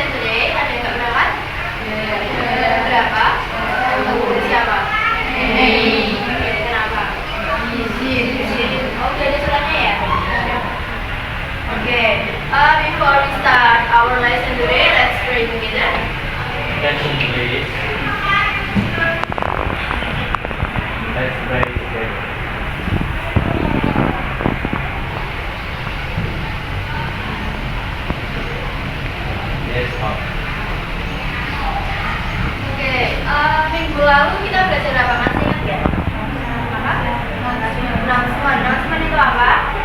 lesson today? Ada yang nggak berangkat? Berapa? Siapa? Oke, kenapa? Izin. Oke, ada suratnya ya? Oke. Before we start our lesson today, let's pray together. Attention please. Let's pray together. Yes, Pak. Oke, minggu lalu kita belajar apa? Masih ingat nggak? Apa? Announcement itu apa?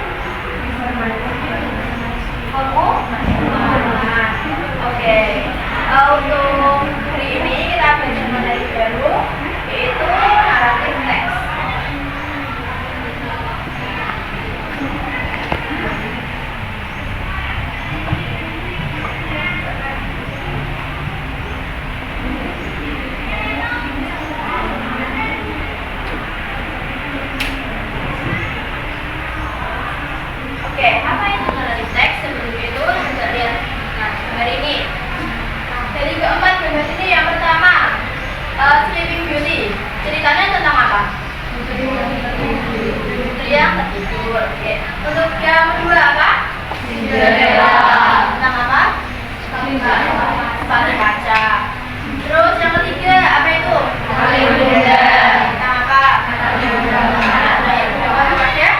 Oke. Untuk hari ini kita belajar materi baru, yaitu naratif teks. Oke, apa itu naratif teks? Sebelum itu kita lihat gambar ini. Dari keempat gambar ini, yang pertama Sleeping Beauty. Ceritanya tentang apa? Putri yang tertidur. Oke. Untuk yang kedua apa? Cinderella. Tentang apa? Sepatu kaca. Terus yang ketiga apa itu? Tentang apa? Yang kedua ya?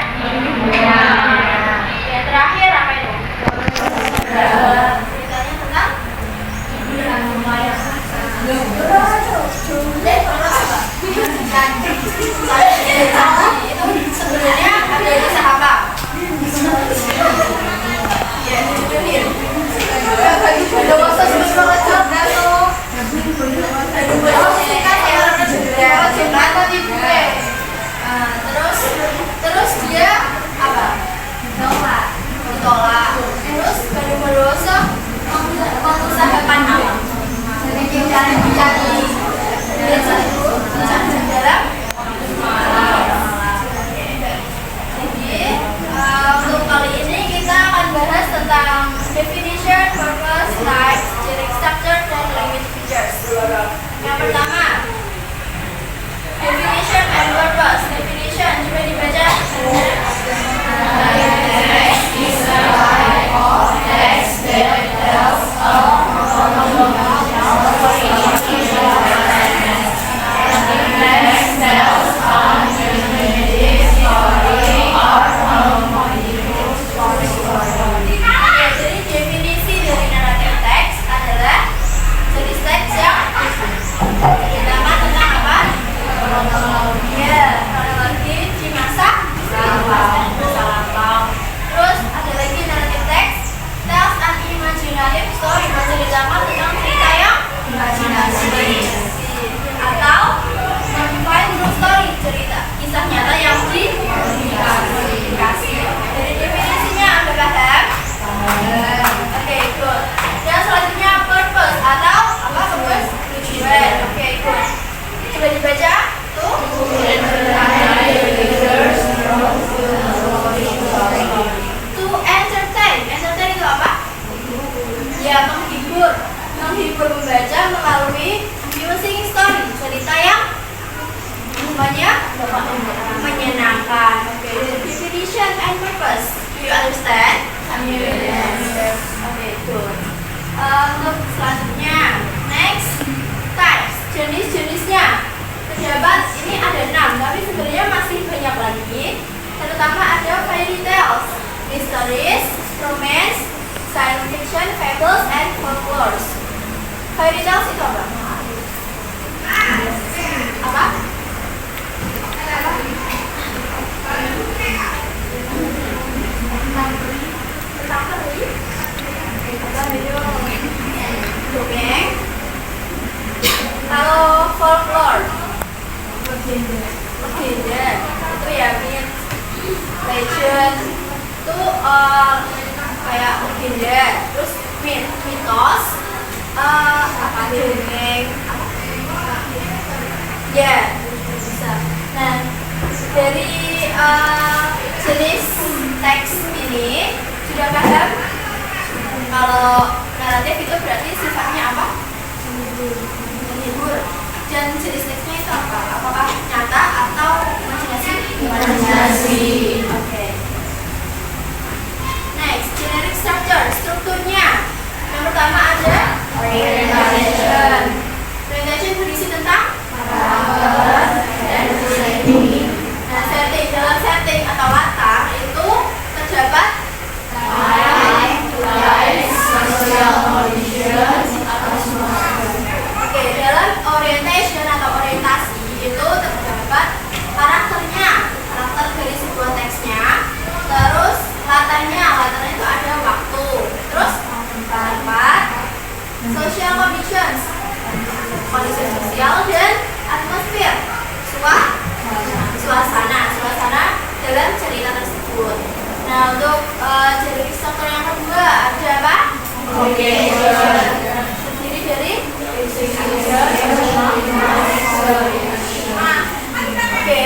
Yang terakhir apa itu? Ceritanya tentang itu sebenarnya ada kisah apa? Ya, jujur. Ada masa sebenarnya terus dia apa? Ditolak. Terus Kadubaloso mengusahakan apa? Mencari dalam. Jadi untuk kali ini kita akan bahas tentang definition, purpose, types, generic structure, dan language features. Yang pertama, definition and purpose. Definition coba dibaca. Text is a type of text that tells Jadi definisi dari naratif teks adalah jenis teks yang pertama tentang apa? Ya, kronologi di masa lampau. Terus ada lagi naratif teks tells an imaginative story, menceritakan tentang cerita yang imajinasi, atau non-find true story, cerita kisah nyata yang dimodifikasi. Dari definisinya Anda paham? Oke, good. Dan selanjutnya purpose atau apa? Tujuan. Oke, good. Coba dibaca tuh. To entertain. Entertain itu apa? Ya, menghibur. Menghibur pembaca melalui amusing story, cerita yang menyenangkan. Oke, definition and purpose. Do you understand? Yes. Oke, good. Untuk selanjutnya, next, types, jenis-jenisnya. Terdapat ini ada 6, tapi sebenarnya masih banyak lagi. Terutama ada fairy tales, mysteries, romance, science fiction, fables, and folklore. Fairy tales itu apa? Apa? Dongeng. Kalau folklore, legenda itu ya myth, legend itu kayak legenda. Terus mitos, apa dongeng? Ya, bisa. Nah, dari jenis teks ini sudah paham kalau naratif itu berarti sifat menghibur. Dan jenis teksnya itu apa? Apakah nyata atau imajinasi? Imajinasi. Oke. Next, generic structure, strukturnya. Yang pertama ada orientation. Orientation berisi tentang dan setting. Nah, setting dalam setting atau latar itu terdapat social conditions atau semua. Oke, dalam orientation atau orientasi itu terdapat karakternya, karakter dari sebuah teksnya. Terus latarnya itu ada waktu. Terus tempat, social conditions, kondisi sosial dan atmosfer, suasana dalam cerita tersebut. Nah, untuk jadi struktur yang kedua ada apa? Terdiri dari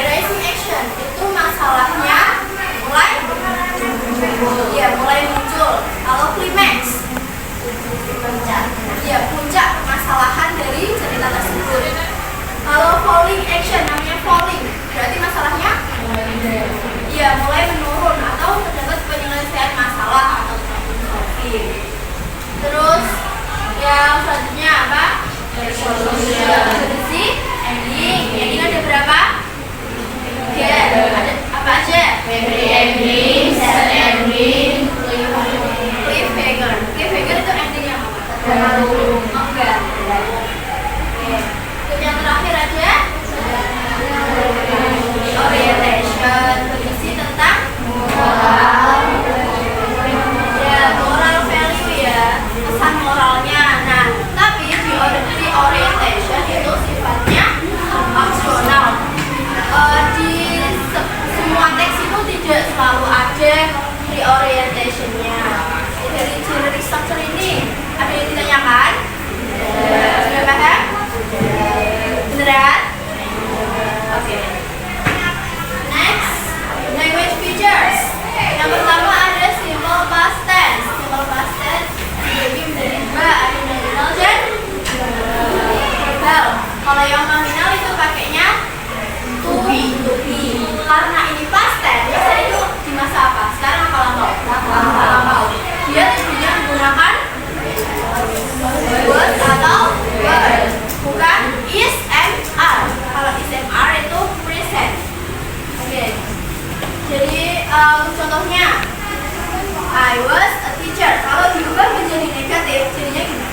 raising action itu masalahnya mulai muncul. Kalau climax, puncak permasalahan dari cerita tersebut. Kalau falling action, namanya falling, berarti masalahnya mulai menurun atau terdapat penyelesaian masalah atau problem solving. Terus yang selanjutnya apa? Solusi, ending ada berapa? Ada apa aja? Happy ending, sad ending, cliffhanger. Cliffhanger itu ending yang apa? Enggak. Oke. Yang terakhir ada orientation, berisi tentang moral value pesan moralnya. Nah, tapi di orientation itu sifatnya opsional. Di semua teks itu tidak selalu ada pre-orientationnya. Dari generic structure ini ada yang ditanyakan? Sudah paham? Beneran? Oke. Next, language features. Yang pertama ada simple past tense. Simple past tense jadi menjadi dua, ada nominal dan verbal. Kalau yang nominal itu pakainya to be. Karena ini past tense, biasanya itu di masa apa? Sekarang apa lampau? Dia tentunya menggunakan was atau were, bukan is and are. Kalau is and are itu present. Oke. Jadi contohnya I was a teacher. Kalau diubah menjadi negatif, jadinya gimana?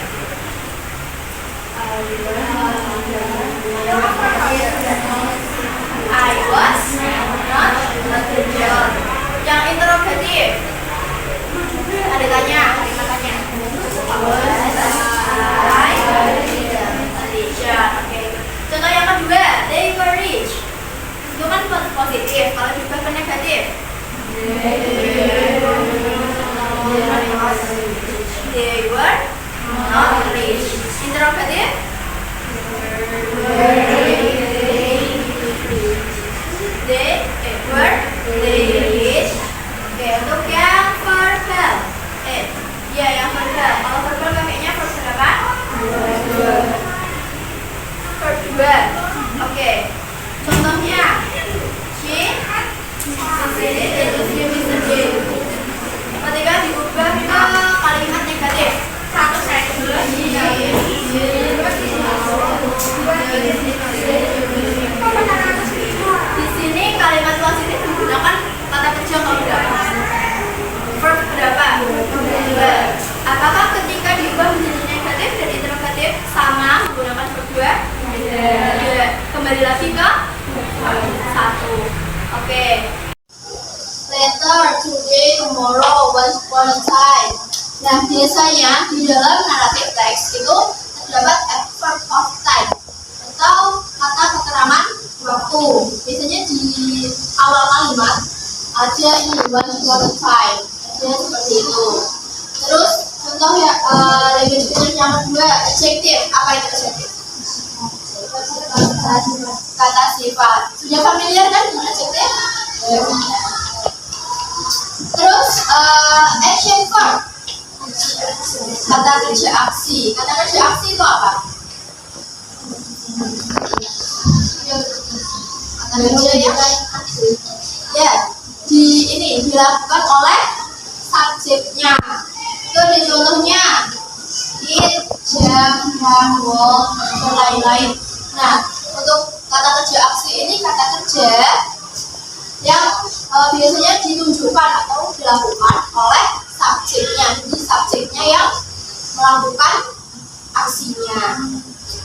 I was not a teacher. Yang interrogatif ada tanya, kalimatnya was I a teacher. Oke. Contoh yang kedua, they were rich. Itu kan positif. Kalau diubah ke negatif, they were not rich. Interrogatif, they rich. Oke, untuk yang verbal, yang verbal. Kalau verbal pakainya verb berapa? Verb 2. Oke. Contohnya, she ketika diubah ke kalimat negatif, di sini kalimat positif menggunakan kata kerja kalau berapa? Verb berapa? Apakah ketika diubah menjadi negatif dan interrogatif sama menggunakan verb 2? Tidak. Kembali lagi ke 1. Oke. Later, today, tomorrow, once upon a time. Nah, biasanya di dalam naratif teks itu terdapat adverb of time atau kata keterangan waktu. Biasanya di awal kalimat ada ini once upon a time, ada seperti itu. Terus contoh ya language feature yang kedua, adjective. Apa itu adjective? Kata sifat. Sudah familiar kan dengan adjective? Terus action verb. Kata kerja aksi. Kata kerja aksi itu apa? kerja yang ya ini dilakukan oleh subjeknya. Itu ada contohnya, eat, jam, hang, walk, dan lain-lain. Nah, untuk kata kerja aksi ini kata kerja yang biasanya ditunjukkan atau dilakukan oleh subjeknya. Jadi subjeknya yang melakukan aksinya.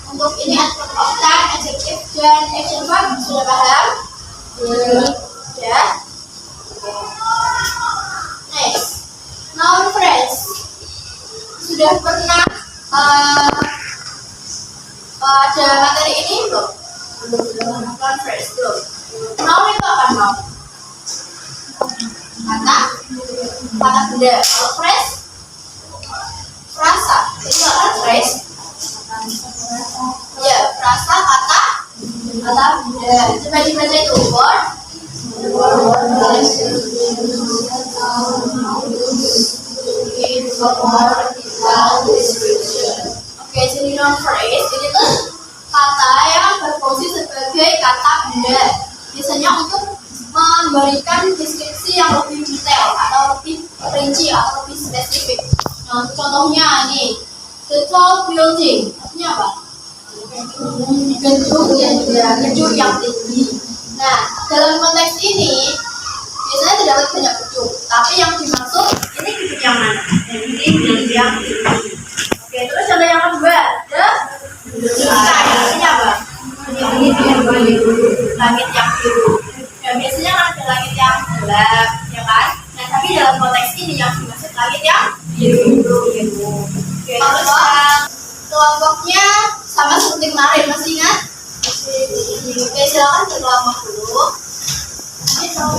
Untuk ini adverb of time, adjective, dan action verb sudah paham? Ya. Next, noun phrase. Sudah pernah ada materi ini belum? Noun phrase belum. Noun itu apa noun? Kata benda. Kalau phrase, frasa. Itu apa phrase? Ya, frasa kata benda. Coba dibaca itu word. Oke, jadi noun phrase ini tuh kata yang berfungsi sebagai kata benda. Biasanya untuk memberikan deskripsi yang lebih detail atau lebih rinci atau lebih spesifik. Nah, contohnya ini, the tall building. Artinya apa? Gedung yang tinggi. Nah, dalam konteks ini biasanya terdapat banyak gedung, tapi yang dimaksud ini gedung yang mana? Ini gedung yang tinggi. Oke, terus contoh yang kedua, the sky. Artinya apa? Ini langit yang biru. Dan biasanya kan ada langit yang gelap, ya kan? Nah, tapi dalam konteks ini yang dimaksud langit yang biru. Oke, terus kelompoknya sama seperti kemarin, masih ingat? Oke, silakan berkelompok dulu. Ini tahu.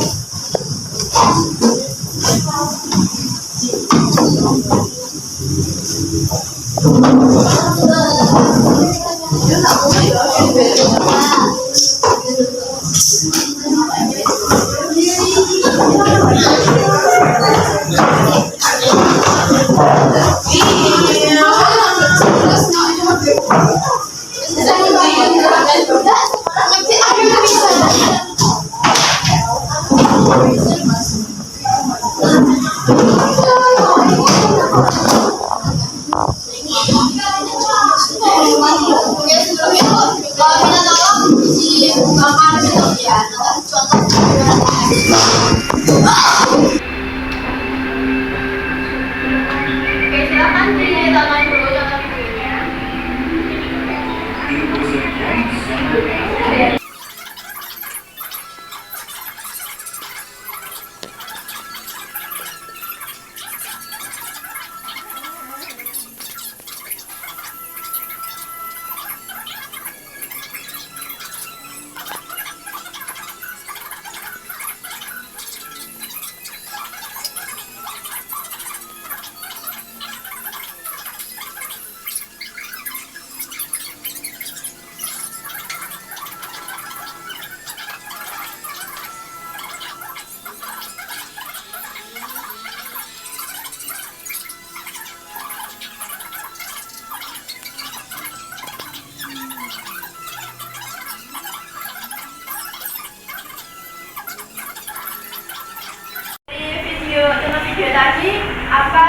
Video tadi apa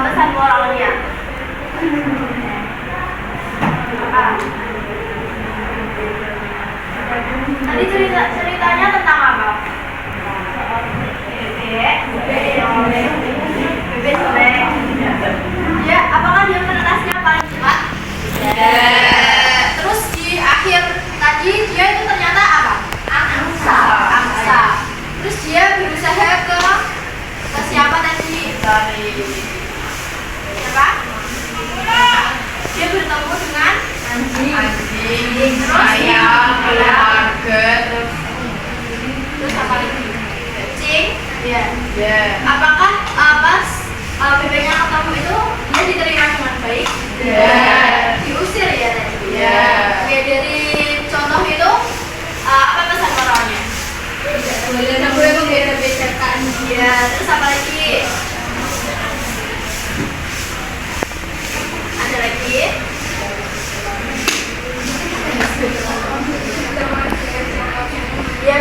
pesan moralnya? Tadi ceritanya tentang apa? Bebek sobek. Ya, apakah dia menetasnya paling cepat? Ya. Terus di akhir tadi dia itu ternyata apa? Angsa. Terus dia berusaha ke siapa tadi? Siapa? Dia bertemu dengan anjing. Terus ayam, terus apa lagi? Kucing. Iya. Apakah pas bebeknya ketemu itu dia diterima dengan baik? Diusir ya tadi? Oke, dari contoh itu apa pesan moralnya? Tidak boleh membeda-bedakan. Ya, terus apa lagi? Ada lagi? Ya,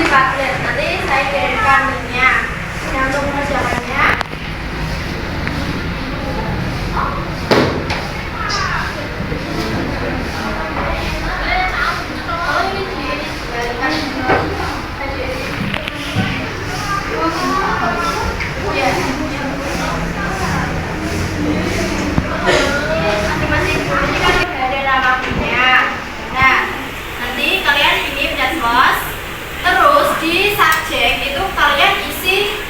Padlet. Nanti saya kirimkan linknya. Dan untuk mengerjakannya, masing-masing ini kan ada namanya. Nah, nanti kalian ini medsos. Terus di subjek itu kalian isi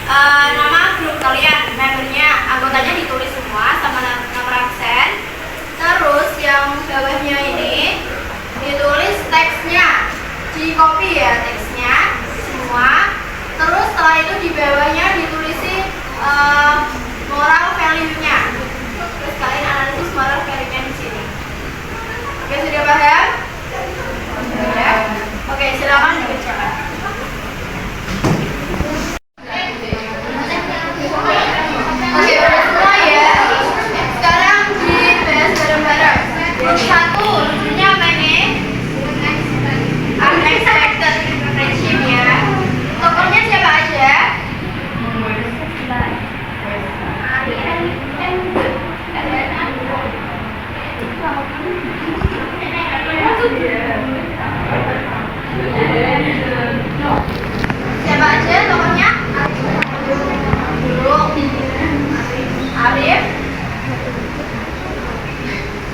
nama grup kalian, membernya, anggotanya ditulis semua sama nomor absen. Terus yang bawahnya ini ditulis teksnya, di copy ya teksnya semua. Terus setelah itu di bawahnya ditulisi moral value-nya. Terus kalian analisis moral value-nya di sini. Oke, sudah paham? Ya. Oke, silakan dikerjakan. Oke, udah semua ya. Sekarang dibahas bareng-bareng. Yang satu, judulnya apa ini? Unexpected friendship ya. Tokohnya siapa aja? Siapa aja tokohnya? Arif.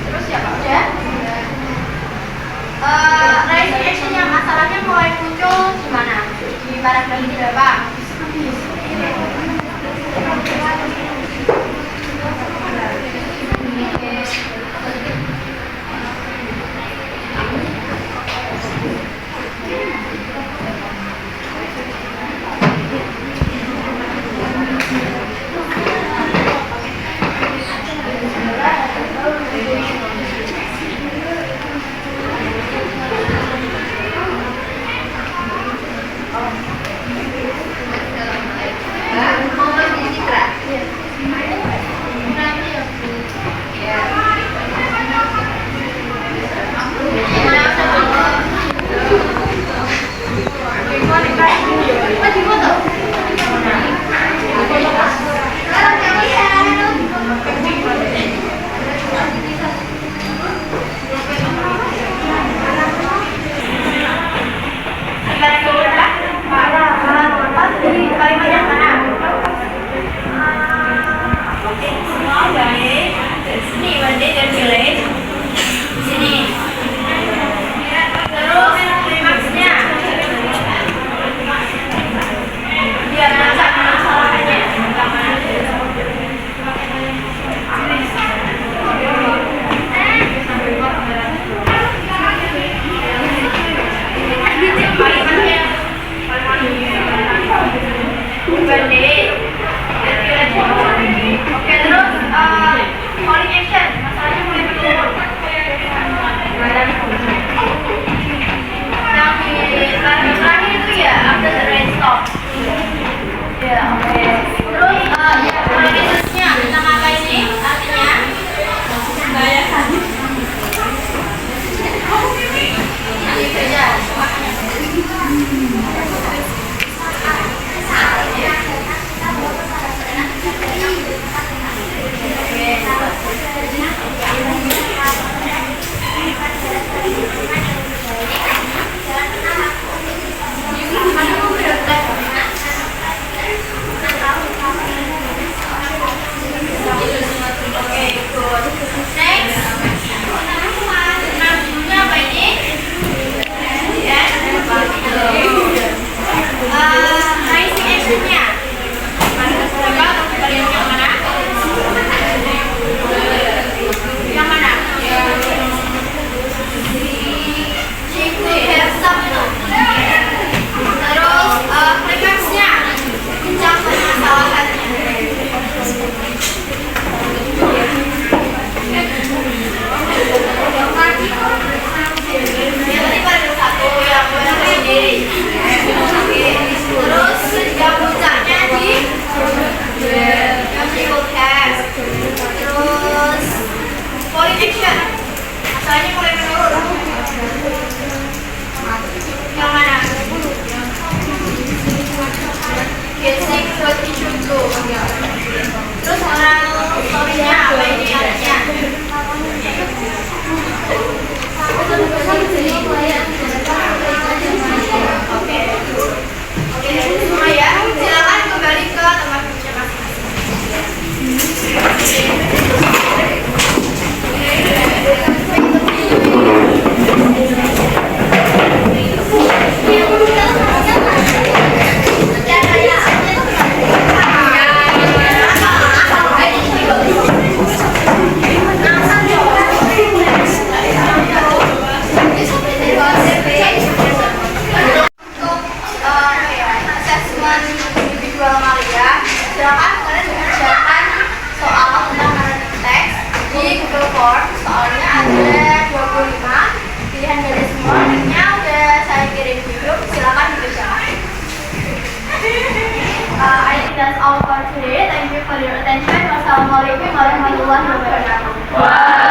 Terus siapa aja? Reaction-nya, masalahnya mulai muncul di mana? Di paragraf berapa? dengan individual kalian, silakan kalian mengerjakan soal tentang narrative text di Google Form. Soalnya ada 25 pilihan dari semua. Linknya udah saya kirim di grup, silakan dikerjakan. I think that's all for today. Thank you for your attention. Wassalamualaikum warahmatullahi wabarakatuh.